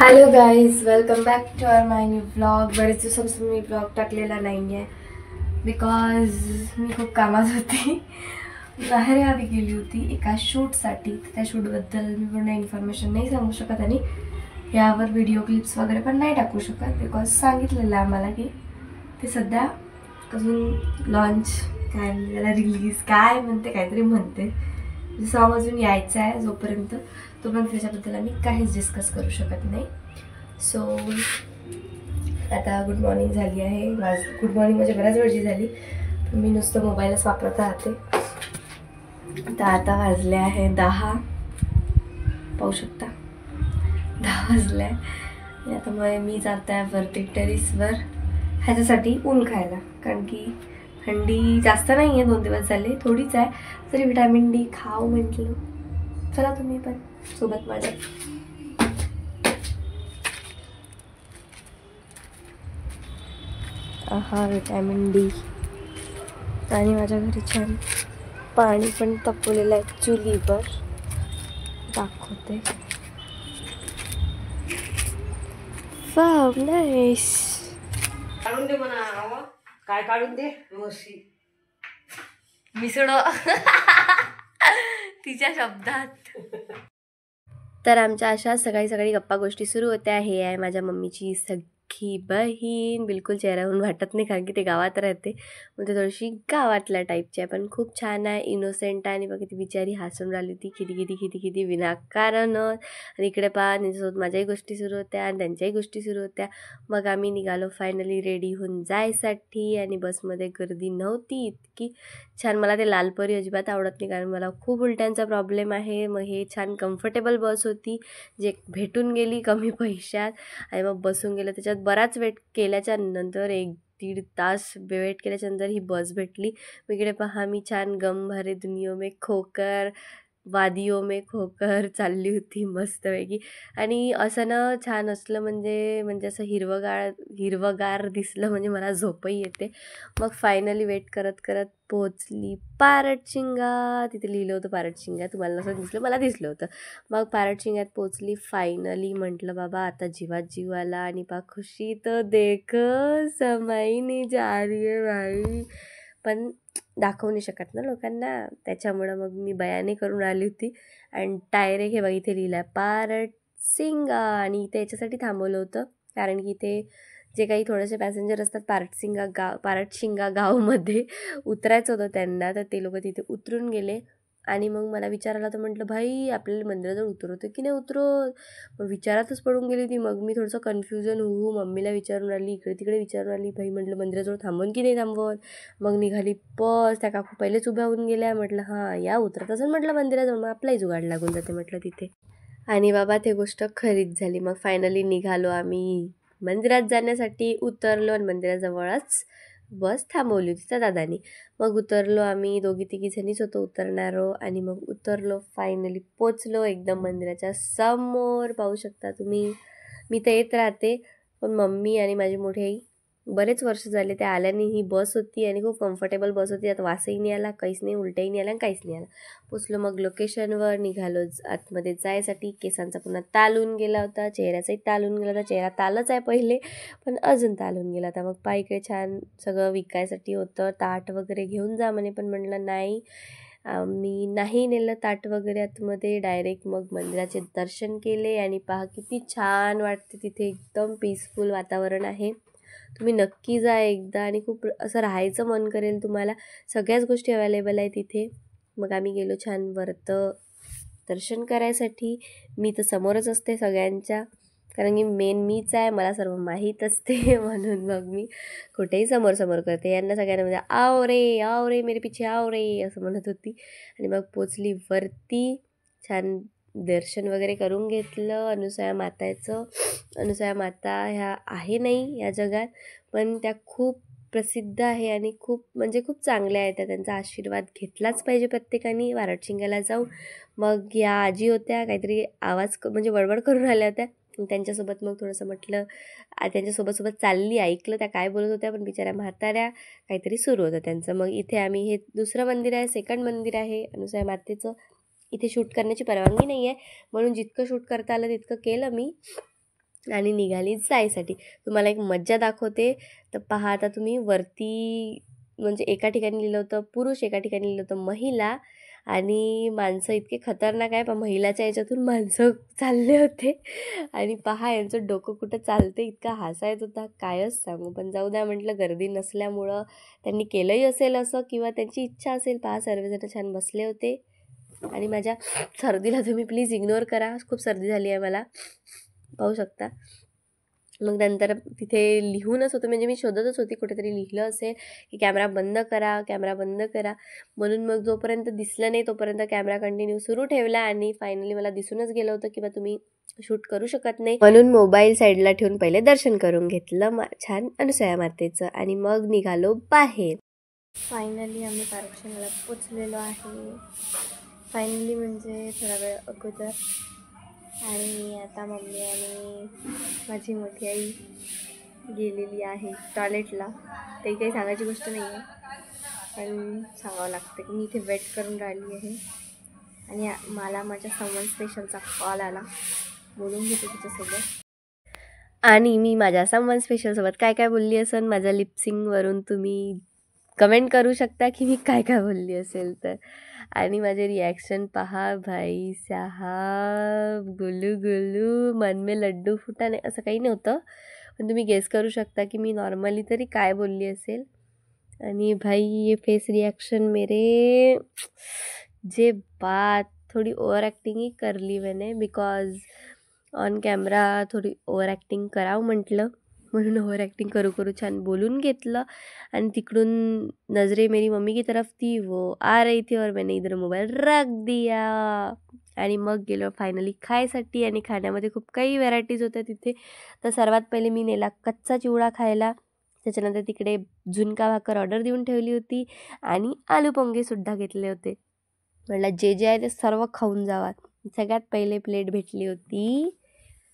Hello guys, welcome back to our my new blog. बरेच दिवसांपासून मी blog टाकलेला नाही आहे बिकॉज मी खूप कामात होती. बाहेर गावी गेली होती एका शूटसाठी. त्या शूटबद्दल मी पूर्ण इन्फॉर्मेशन नाही सांगू शकत आणि यावर व्हिडिओ क्लिप्स वगैरे पण नाही टाकू शकत बिकॉज सांगितलेलं आहे आम्हाला की ते सध्या अजून लॉन्च काय म्हणजे त्याला रिलीज काय म्हणते काहीतरी म्हणते सॉन्ग अजून यायचं आहे. जोपर्यंत तोपर्यंत त्याच्याबद्दल आम्ही काहीच डिस्कस करू शकत नाही. सो आता गुड मॉर्निंग झाली आहे. गुड मॉर्निंग म्हणजे बऱ्याच वेळची झाली पण मी नुसतं मोबाईलच वापरत राहते. तर आता वाजले आहे 10. पाहू शकता 10 वाजले आहे. आणि आता मग मी जात आहे वरती टेरिसवर ह्याच्यासाठी ऊन खायला, कारण की थंडी जास्त नाही आहे. 2 दिवस झाले, थोडीच आहे. तरी विटॅमिन डी खाऊ म्हटलं. चला तुम्ही पण सोबत माझ्या. हा विटॅमिन डी. आणि माझ्या घरी छान पाणी पण तापवलेलं आहे चुलीवर. दाखवते. Wow nice. काढून दे म्हणा. काय काढून दे? म्हशी मिसळ तिच्या शब्दात. तर आमच्या अशा सकाळी सकाळी गप्पा गोष्टी सुरू होत्या. हे आहे माझ्या मम्मीची सगळी बहीण. बिलकुल चेहऱ्यावरून वाटत नाही कारण की ते गावात राहते, म्हणजे थोडीशी गावातल्या टाईपची आहे, पण खूप छान आहे, इनोसेंट आहे. आणि बघा ती बिचारी हसून राहिली होती किती किती किती किती विनाकारण. आणि इकडे पहा त्यांच्यासोबत माझ्याही गोष्टी सुरू होत्या आणि त्यांच्याही गोष्टी सुरू होत्या. मग आम्ही निघालो फायनली रेडी होऊन जायसाठी. आणि बसमध्ये गर्दी नव्हती इतकी छान. मला ते लालपरी अजिबात आवडत नाही कारण मला खूप उलट्यांचा प्रॉब्लेम आहे. मग हे छान कम्फर्टेबल बस होती जे भेटून गेली कमी पैशात. आणि मग बसून गेलं. त्याच्यात बराच वेट केल्याच्या नंतर 1-1.5 तास वेट केल्याच्यानंतर ही बस भेटली. इकडे पहा मी छान गम भरे दुनिया में खोकर वादियों में खोकर चालली होती मस्तपैकी. आणि असं ना छान असलं म्हणजे असं हिरवगार दिसलं म्हणजे मला झोपही येते. मग फायनली वेट करत करत पोहोचली पारटशिंगा. तिथे लिहिलं होतं पारटशिंगा, तुम्हाला नसं दिसलं, मला दिसलं होतं. मग पारटशिंगात पोहोचली फायनली. म्हटलं बाबा आता जीवात जीव आला. आणि पा खुशी तो देख समय नहीं जा रही है भाई. पण दाखवू नाही शकत ना लोकांना, त्याच्यामुळं मग मी बयाने करून आली होती. आणि डायरेक्ट हे बघा इथे लिहिलं आहे पारटसिंगा. आणि इथे याच्यासाठी थांबवलं होतं कारण की इथे जे काही थोडेसे पॅसेंजर असतात पारटशिंगा गावमध्ये उतरायचं होतं त्यांना, तर ते लोक तिथे उतरून गेले. आणि मग मला विचारायला तर म्हटलं भाई आपल्याला मंदिराजवळ उतरवतं की नाही उतरवत. मग विचारातच पडून गेली होती. मग मी थोडंसं कन्फ्युजन मम्मीला विचारून आली, इकडे तिकडे विचारून आली. भाई म्हटलं मंदिराजवळ थांबवून की नाही थांबवून. मग निघाली बस. त्या काकू पहिलेच उभ्या होऊन गेल्या. म्हटलं हां या उतरत असेल म्हटलं मंदिराजवळ, मग आपलाही जुगाड लागून जाते म्हटलं तिथे. आणि बाबा ते गोष्ट खरीच झाली. मग फायनली निघालो आम्ही मंदिरात जाण्यासाठी. उतरलो आणि मंदिराजवळच बस थांबवली होती त्या दादानी. मग उतरलो आम्ही, दोघी तिघी जणीच होतो उतरणारो. आणि मग उतरलो, फायनली पोचलो एकदम मंदिराच्या समोर. पाहू शकता तुम्ही. मी तर येत राहते पण मम्मी आणि माझी मोठी आई बरेच वर्ष झाले त्या आल्याने. ही बस होती आणि खूप कम्फर्टेबल बस होती. आता वासही नाही आला, काहीच नाही, उलटही नाही आला आणि काहीच नाही आला. पोचलो मग लोकेशनवर. निघालो आतमध्ये जायसाठी. केसांचा पुन्हा तालून गेला होता, चेहऱ्याचाही तालून गेला होता. चेहरा तालच आहे पहिले पण अजून तालून गेला होता. मग पायकडे छान सगळं विकायसाठी होतं. ताट वगैरे घेऊन जा म्हणे, पण म्हणलं नाही, मी नाही नेलं ताट वगैरे आतमध्ये. डायरेक्ट मग मंदिराचे दर्शन केले. आणि पहा किती छान वाटते तिथे, एकदम पीसफुल वातावरण आहे. तुम्ही नक्की जा एकदा आणि खूप असं राहायचं मन करेल तुम्हाला. सगळ्याच गोष्टी अवेलेबल आहे तिथे. मग आम्ही गेलो छान वरतं दर्शन करायसाठी. मी तर समोरच असते सगळ्यांच्या, कारण की मेन मीच आहे, मला सर्व माहीत असते म्हणून मग मी कुठेही समोर समोर करते. यांना सगळ्यांना म्हणजे आव रे मेरे पिछे आव रे असं म्हणत होती. आणि मग पोचली वरती. छान दर्शन वगैरे करून घेतलं अनुसूया माताचं. अनुसूया माता ह्या आहे नाही या जगात, पण त्या खूप प्रसिद्ध आहे आणि खूप म्हणजे खूप चांगल्या आहेत. त्यांचा आशीर्वाद घेतलाच पाहिजे प्रत्येकाने पारटशिंगाला जाऊन. मग या आजी होत्या, काहीतरी आवाज म्हणजे बडबड करून राहिल्या होत्या. त्यांच्यासोबत मग थोडंसं म्हटलं, त्यांच्यासोबत चालली, ऐकलं त्या काय बोलत होत्या. पण बिचाऱ्या म्हाताऱ्या, काहीतरी सुरू होतं त्यांचं. मग इथे आम्ही, हे दुसरं मंदिर आहे, सेकंड मंदिर आहे अनुसूया मातेचं. इथे शूट करण्याची परवानगी नाही आहे म्हणून जितकं शूट करता आलं तितकं केलं मी. आणि निघाली जायसाठी. तुम्हाला एक मज्जा दाखवते. तर पहा आता तुम्ही वरती, म्हणजे एका ठिकाणी लिहिलं होतं पुरुष, एका ठिकाणी लिहिलं होतं महिला. आणि माणसं इतके खतरनाक आहे, पण महिलाच्या याच्यातून माणसं चालले होते. आणि पहा यांचं डोकं कुठं चालते, इतका हसा येत होता कायच सांगू. पण जाऊ द्या म्हटलं, गर्दी नसल्यामुळं त्यांनी केलंही असेल असं, किंवा त्यांची इच्छा असेल. पहा सर्वजण छान बसले होते. आणि माझ्या सर्दीला तुम्ही प्लीज इग्नोर करा, खूप सर्दी झाली आहे मला, पाहू शकता. मग नंतर तिथे लिहूनच होतं, म्हणजे मी शोधतच होती कुठेतरी लिहिलं असेल की कॅमेरा बंद करा, कॅमेरा बंद करा. म्हणून मग जोपर्यंत दिसलं नाही तोपर्यंत कॅमेरा कंटिन्यू सुरू ठेवला. आणि फायनली मला दिसूनच गेलं होतं की बा तुम्ही शूट करू शकत नाही, म्हणून मोबाईल साईडला ठेवून पहिले दर्शन करून घेतलं छान अनुसया मातेचं. आणि मग निघालो बाहेर. फायनली आम्ही पार्वतीला पोचलेलो आहे. फायनली म्हणजे थोडा वेळ अगोदर. आणि आता मम्मी आणि माझी मोठी आई गेलेली आहे टॉयलेटला. ते काही सांगायची गोष्ट नाही आहे, पण सांगावं लागतं की मी इथे वेट करून राहिली आहे. आणि मला माझ्या समवन स्पेशलचा कॉल आला, बोलून घेते तिच्यासोबत. आणि मी माझ्या समवन स्पेशलसोबत काय काय बोलली असेल, माझ्या लिपसिंगवरून तुम्ही कमेंट करू शकता की मी काय काय बोलली असेल तर. आणि माझे रिॲक्शन पहा भाई साहब, गुलू गुलू मन में लड्डू फुटाने, असं काही नव्हतं. पण तुम्ही गेस करू शकता की मी नॉर्मली तरी काय बोलली असेल. आणि भाई ये फेस रिॲक्शन मेरे, जे बात थोड़ी ओवर ॲक्टिंग ही कर ली मैंने, बिकॉज ऑन कॅमेरा थोडी ओवर ॲक्टिंग करावं म्हटलं, म्हणून ओवर ॲक्टिंग करू करू छान बोलून घेतलं. आणि तिकडून नजरे मेरी मम्मी की तरफ थी, वो आ रही थी और मैंने इधर मोबाईल रख दिया. आणि मग गेलो फायनली खायसाठी. आणि खाण्यामध्ये खूप काही व्हरायटीज होत्या तिथे. तर सर्वात पहिले मी नेला कच्चा चिवडा खायला. त्याच्यानंतर तिकडे झुणका भाकर ऑर्डर देऊन ठेवली होती. आणि आलू पोंगेसुद्धा घेतले होते. म्हटलं जे जे आहे ते सर्व खाऊन जावा. सगळ्यात पहिले प्लेट भेटली होती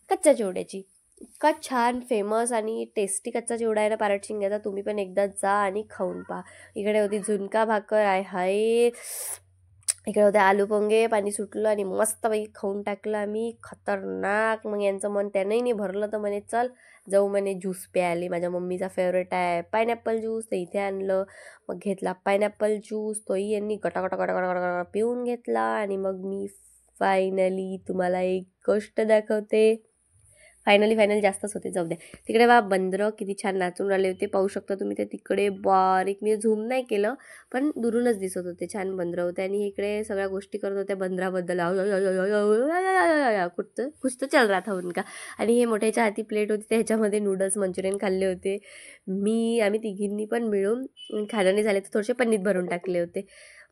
कच्च्या चिवड्याची. इतका छान फेमस आणि टेस्टी कच्चा चिवडा आहे ना पारटशिंग्याचा, तुम्ही पण एकदा जा आणि खाऊन पहा. इकडे होती झुणका भाकर, आय हाय. इकडे होते आलू पोंगे, पाणी सुटलं आणि मस्तपैकी खाऊन टाकलं आम्ही, खतरनाक. मग यांचं मन त्यानंही नाही भरलं, तर म्हणे चल जाऊ म्हणे ज्यूस प्यायले. माझ्या मम्मीचा फेवरेट आहे पायनॅपल ज्यूस, तर इथे आणलं. मग घेतला पायनॅपल ज्यूस, तोही यांनी गटागटा गटागटा पिऊन घेतला. आणि मग मी फायनली तुम्हाला एक गोष्ट दाखवते. फायनली जास्तच होते, जाऊ द्या. तिकडे बा बंदरं किती छान नाचून राहिले होते, पाहू शकता तुम्ही. ते तिकडे बारीक मी झूम नाही केलं, पण दुरूनच दिसत होते, छान बंदरं होते. आणि इकडे सगळ्या गोष्टी करत होत्या बंदराबद्दल, कुछ तो चल रहा था उनका. आणि हे मोठ्याच्या हाती प्लेट होती, त्याच्यामध्ये नूडल्स मंचुरियन खाल्ले होते. आम्ही तिघींनी पण मिळून, खाण्याने झाले तर थोडेसे पन्नीत भरून टाकले होते.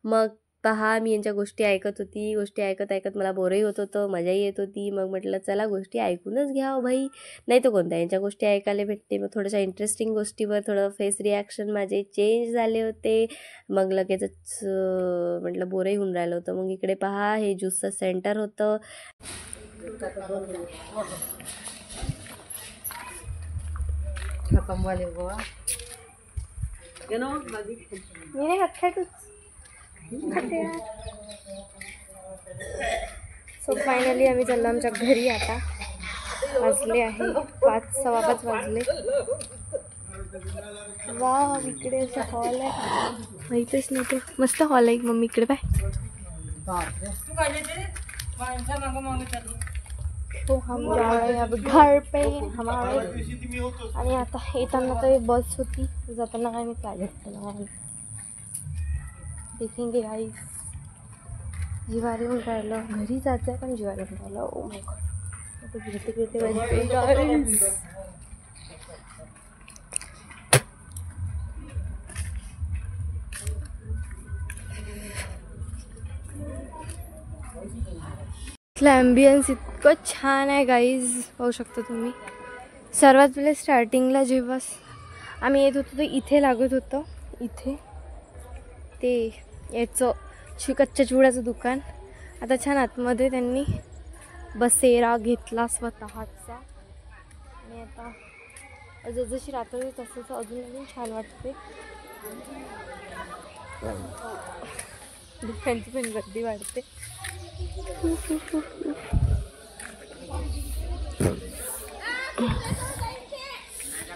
मग पहा मी यांच्या गोष्टी ऐकत होती. गोष्टी ऐकत ऐकत मला बोरही होत होतं, मजाही येत होती. मग म्हटलं चला गोष्टी ऐकूनच घ्यावं भाई, नाही तर कोणत्या यांच्या गोष्टी ऐकायला भेटते. मग थोड्याशा इंटरेस्टिंग गोष्टीवर थोडं फेस रिॲक्शन माझे चेंज झाले होते. मग लगेचच म्हटलं बोरही होऊन राहिलं होतं. मग इकडे पहा हे ज्यूसचं सेंटर होतं. मी सो फायनली आम्ही चाललो आमच्या घरी. आता वाजले आहे 5, 5:15 वाजले. वा इकडे असं हॉल आहे, माहीतच नव्हतं. मस्त हॉल आहे मम्मी, इकडे पाय. तो हम जा रहे हैं अब घर पे हमारे. आणि आता येताना तर बस होती, जाताना काय मी काय घेतलं देखेंगे गाईस. जिवारी येऊन राहिलं, घरी जायचं आहे पण जिवारी येऊन राहिलं. ओ माय गॉड, आता गिरते गिरते गाईस. इथलं ॲम्बियन्स इतकं छान आहे गाईज, पाहू शकता तुम्ही. सर्वात पहिले स्टार्टिंगला जेव्हा आम्ही येत होतो तर इथे लागत होतं, इथे ते याचं कच्च्या चिवड्याचं दुकान. आता छान आतमध्ये त्यांनी बसेरा घेतला स्वतःचा. आणि आता जसजशी रात्र तसं अजून छान वाटते. दुकानची पण गर्दी वाढते.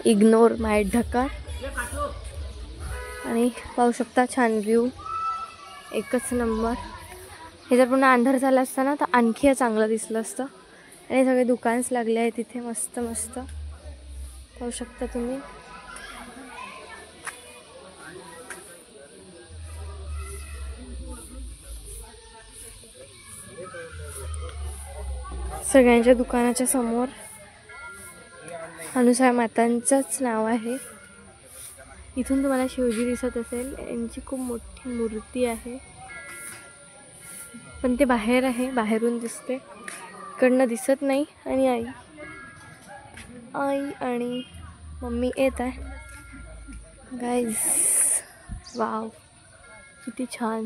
इग्नोर माय ढकार. आणि पाहू शकता छान व्ह्यू, एकच नंबर. हे जर पुन्हा अंधार झाला असता ना तर आणखी चांगलं दिसलं असतं. आणि सगळे दुकान्स लागले आहेत तिथे मस्त मस्त, पाहू शकता तुम्ही. सगळ्यांच्या दुकानाच्या समोर अनुसूया मातांचंच नाव आहे. इथून तुम्हाला शिवजी दिसत असेल, यांची खूप मोठी मूर्ती आहे, पण ते बाहेर आहे, बाहेरून दिसते, इकडनं दिसत नाही. आणि आई आणि मम्मी येत आहे. गाईज वाव, किती छान.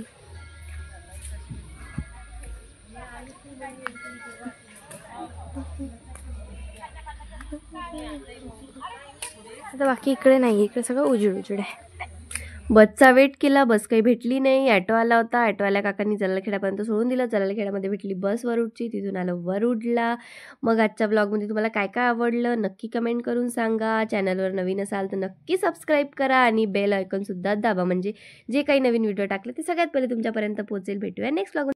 आता बाकी इकडे नाही, इकडे सगळं उजेड आहे. बसचा वेट केला, बस काही भेटली नाही. ॲटो आला होता, ॲटोवाल्या काकांनी जलालखेड्यापर्यंत सोडून दिलं. जलालखेड्यामध्ये भेटली बस वरुडची, तिथून आलं वरुडला. मग आजच्या ब्लॉगमध्ये तुम्हाला काय काय आवडलं नक्की कमेंट करून सांगा. चॅनलवर नवीन असाल तर नक्की सबस्क्राईब करा आणि बेल आयकॉनसुद्धा दाबा, म्हणजे जे काही नवीन व्हिडिओ टाकले ते सगळ्यात पहिले तुमच्यापर्यंत पोहोचेल. भेटूया नेक्स्ट ब्लॉग.